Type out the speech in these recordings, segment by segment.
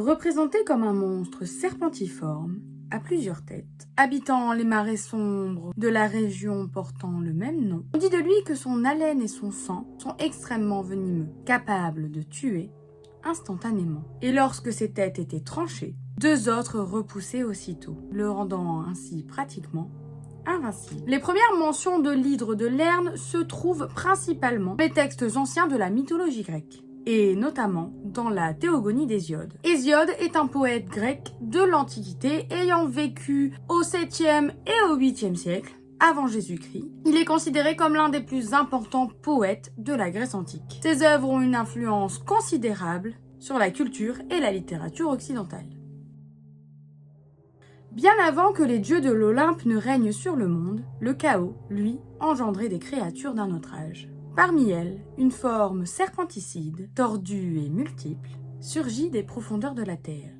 Représenté comme un monstre serpentiforme, à plusieurs têtes, habitant les marais sombres de la région portant le même nom, on dit de lui que son haleine et son sang sont extrêmement venimeux, capables de tuer instantanément. Et lorsque ses têtes étaient tranchées, 2 autres repoussaient aussitôt, le rendant ainsi pratiquement invincible. Les premières mentions de l'hydre de Lerne se trouvent principalement dans les textes anciens de la mythologie grecque, et notamment dans la Théogonie d'Hésiode. Hésiode est un poète grec de l'Antiquité ayant vécu au 7e et au 8e siècle avant Jésus-Christ. Il est considéré comme l'un des plus importants poètes de la Grèce antique. Ses œuvres ont une influence considérable sur la culture et la littérature occidentale. Bien avant que les dieux de l'Olympe ne règnent sur le monde, le chaos, lui, engendrait des créatures d'un autre âge. Parmi elles, une forme serpenticide, tordue et multiple, surgit des profondeurs de la terre.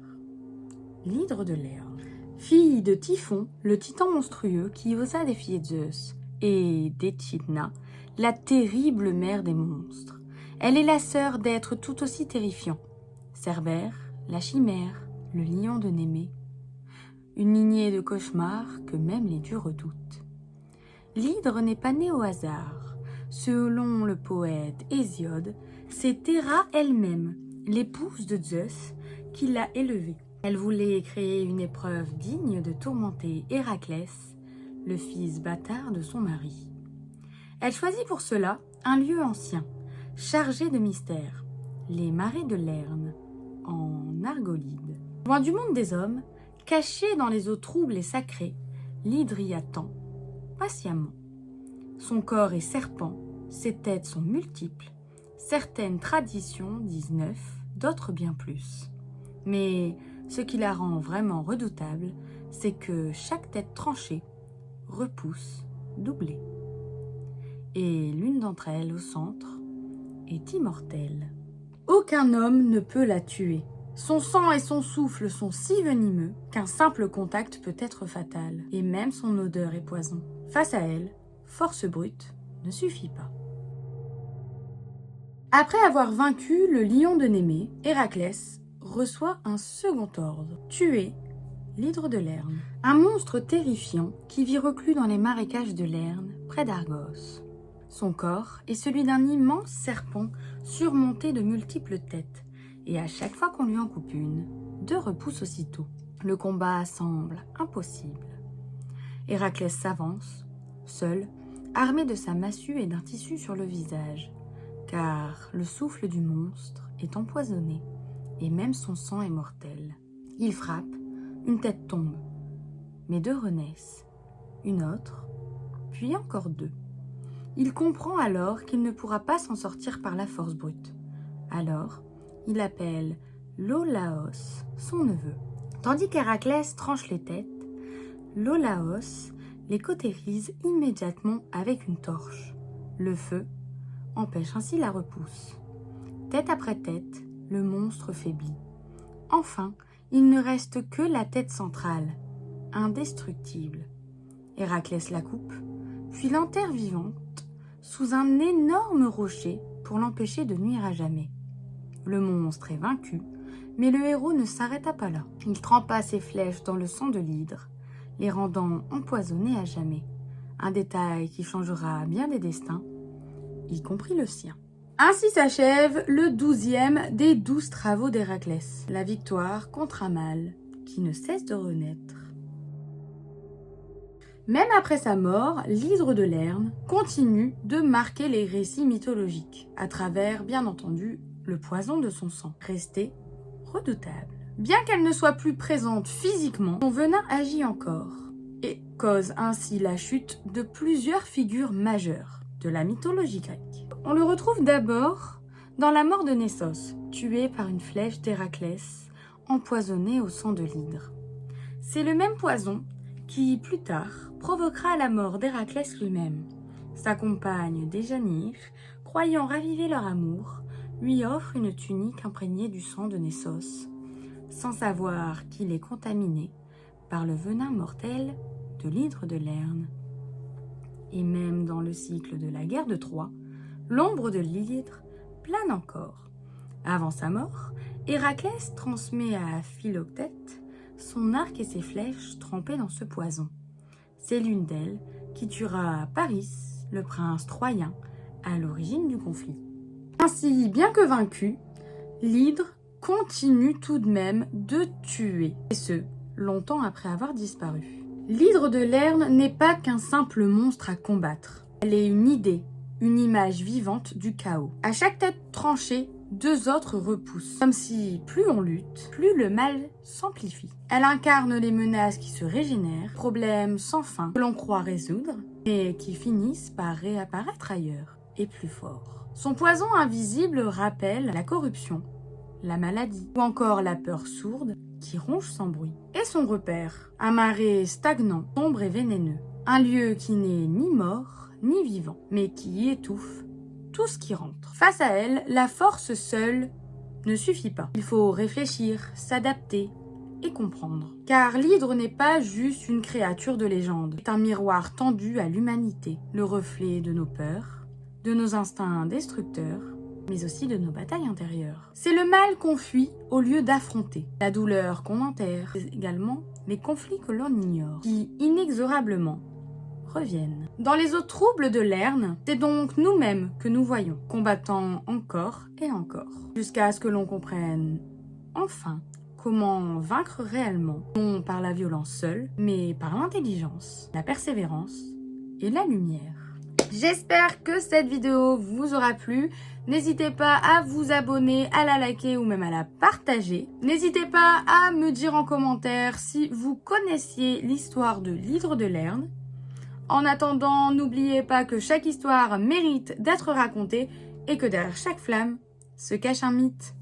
L'hydre de Lerne, fille de Typhon, le titan monstrueux qui osa défier Zeus, et d'Échidna, la terrible mère des monstres. Elle est la sœur d'êtres tout aussi terrifiants. Cerbère, la chimère, le lion de Némée. Une lignée de cauchemars que même les dieux redoutent. L'hydre n'est pas née au hasard. Selon le poète Hésiode, c'est Héra elle-même, l'épouse de Zeus, qui l'a élevée. Elle voulait créer une épreuve digne de tourmenter Héraclès, le fils bâtard de son mari. Elle choisit pour cela un lieu ancien, chargé de mystères, les marais de Lerne, en Argolide. Loin du monde des hommes, caché dans les eaux troubles et sacrées, l'hydre y attend, patiemment. Son corps est serpent, ses têtes sont multiples. Certaines traditions disent 9, d'autres bien plus. Mais ce qui la rend vraiment redoutable, c'est que chaque tête tranchée repousse doublée. Et l'une d'entre elles, au centre, est immortelle. Aucun homme ne peut la tuer. Son sang et son souffle sont si venimeux qu'un simple contact peut être fatal, et même son odeur est poison. Face à elle, force brute ne suffit pas. Après avoir vaincu le lion de Némée, Héraclès reçoit un second ordre, tuer l'hydre de Lerne, un monstre terrifiant qui vit reclus dans les marécages de Lerne, près d'Argos. Son corps est celui d'un immense serpent surmonté de multiples têtes, et à chaque fois qu'on lui en coupe une, 2 repoussent aussitôt. Le combat semble impossible. Héraclès s'avance, seul, armé de sa massue et d'un tissu sur le visage, car le souffle du monstre est empoisonné, et même son sang est mortel. Il frappe, une tête tombe, mais 2 renaissent, une autre, puis encore 2. Il comprend alors qu'il ne pourra pas s'en sortir par la force brute. Alors, il appelle Iolaos, son neveu. Tandis qu'Héraclès tranche les têtes, Iolaos les cautérise immédiatement avec une torche. Le feu empêche ainsi la repousse. Tête après tête, le monstre faiblit. Enfin, il ne reste que la tête centrale, indestructible. Héraclès la coupe, puis l'enterre vivante sous un énorme rocher pour l'empêcher de nuire à jamais. Le monstre est vaincu, mais le héros ne s'arrêta pas là. Il trempa ses flèches dans le sang de l'hydre, les rendant empoisonnés à jamais. Un détail qui changera bien des destins, y compris le sien. Ainsi s'achève le 12e des 12 travaux d'Héraclès, la victoire contre un mal qui ne cesse de renaître. Même après sa mort, l'hydre de Lerne continue de marquer les récits mythologiques, à travers, bien entendu, le poison de son sang, resté redoutable. Bien qu'elle ne soit plus présente physiquement, son venin agit encore et cause ainsi la chute de plusieurs figures majeures de la mythologie grecque. On le retrouve d'abord dans la mort de Nessos, tué par une flèche d'Héraclès, empoisonné au sang de l'hydre. C'est le même poison qui, plus tard, provoquera la mort d'Héraclès lui-même. Sa compagne Déjanire, croyant raviver leur amour, lui offre une tunique imprégnée du sang de Nessos, sans savoir qu'il est contaminé par le venin mortel de l'hydre de Lerne. Et même dans le cycle de la guerre de Troie, l'ombre de l'hydre plane encore, Avant sa mort, Héraclès transmet à Philoctète son arc et ses flèches trempées dans ce poison. C'est l'une d'elles qui tuera Paris, le prince troyen, à l'origine du conflit. Ainsi, bien que vaincu, l'hydre continue tout de même de tuer, et ce, longtemps après avoir disparu. L'hydre de Lerne n'est pas qu'un simple monstre à combattre. Elle est une idée, une image vivante du chaos. À chaque tête tranchée, 2 autres repoussent. Comme si plus on lutte, plus le mal s'amplifie. Elle incarne les menaces qui se régénèrent, problèmes sans fin que l'on croit résoudre, et qui finissent par réapparaître ailleurs, et plus fort. Son poison invisible rappelle la corruption, la maladie, ou encore la peur sourde qui ronge sans bruit. Et son repère, un marais stagnant, sombre et vénéneux. Un lieu qui n'est ni mort, ni vivant, mais qui étouffe tout ce qui rentre. Face à elle, la force seule ne suffit pas. Il faut réfléchir, s'adapter et comprendre. Car l'hydre n'est pas juste une créature de légende. C'est un miroir tendu à l'humanité, le reflet de nos peurs, de nos instincts destructeurs, mais aussi de nos batailles intérieures. C'est le mal qu'on fuit au lieu d'affronter, la douleur qu'on enterre, mais également les conflits que l'on ignore, qui inexorablement reviennent. Dans les eaux troubles de Lerne, c'est donc nous-mêmes que nous voyons, combattant encore et encore, jusqu'à ce que l'on comprenne enfin comment vaincre réellement, non par la violence seule, mais par l'intelligence, la persévérance et la lumière. J'espère que cette vidéo vous aura plu. N'hésitez pas à vous abonner, à la liker ou même à la partager. N'hésitez pas à me dire en commentaire si vous connaissiez l'histoire de l'hydre de Lerne. En attendant, n'oubliez pas que chaque histoire mérite d'être racontée et que derrière chaque flamme se cache un mythe.